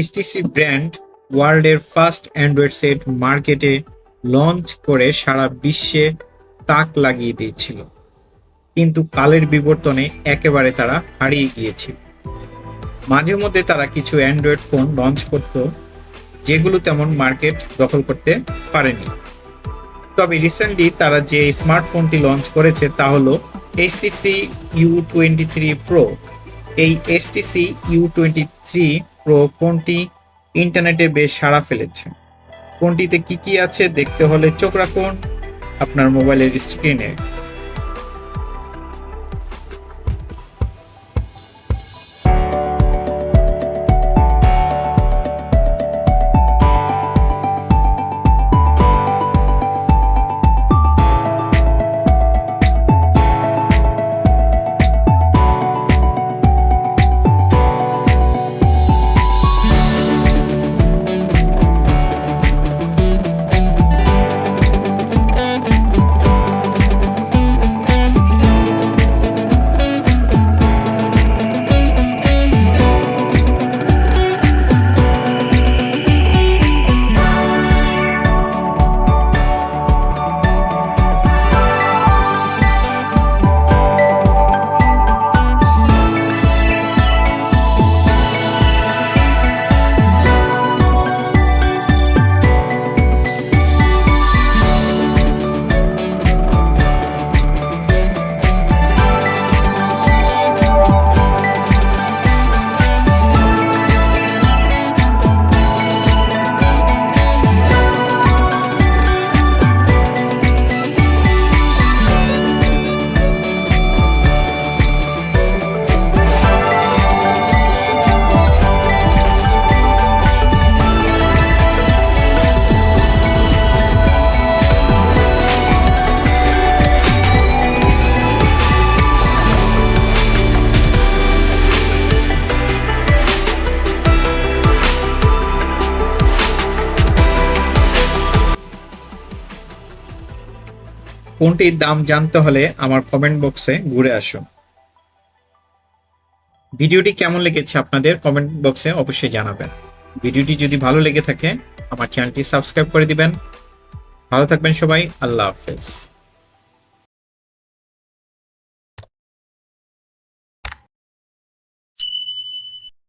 HTC brand ওয়ার্ল্ডের first Android set মার্কেটে launch করে সারা বিশ্বে তাক লাগিয়ে দিয়েছিল, কিন্তু কালের বিবর্তনে একেবারে তারা হারিয়ে গিয়েছিল। মাঝে মধ্যে তারা কিছু অ্যান্ড্রয়েড ফোন লঞ্চ করত, যেগুলো তেমন মার্কেট দখল করতে পারেনি। তবে রিসেন্টলি তারা যে স্মার্টফোনটি লঞ্চ করেছে তা হলো HTC U23 Pro। এই HTC U23 Pro ফোনটি ইন্টারনেটে বেশ সাড়া ফেলেছে। ফোনটিতে কি কি আছে দেখতে হলে চোখ রাখুন আপনার মোবাইলের স্ক্রিনে। ফোনটির দাম জানতে হলে আমার কমেন্ট বক্সে ঘুরে আসুন। ভিডিওটি কেমন লেগেছে আপনাদের কমেন্ট বক্সে অবশ্যই জানাবেন। ভিডিওটি যদি ভালো লেগে থাকে আমার চ্যানেলটি সাবস্ক্রাইব করে দিবেন। ভালো থাকবেন সবাই, আল্লাহ হাফেজ।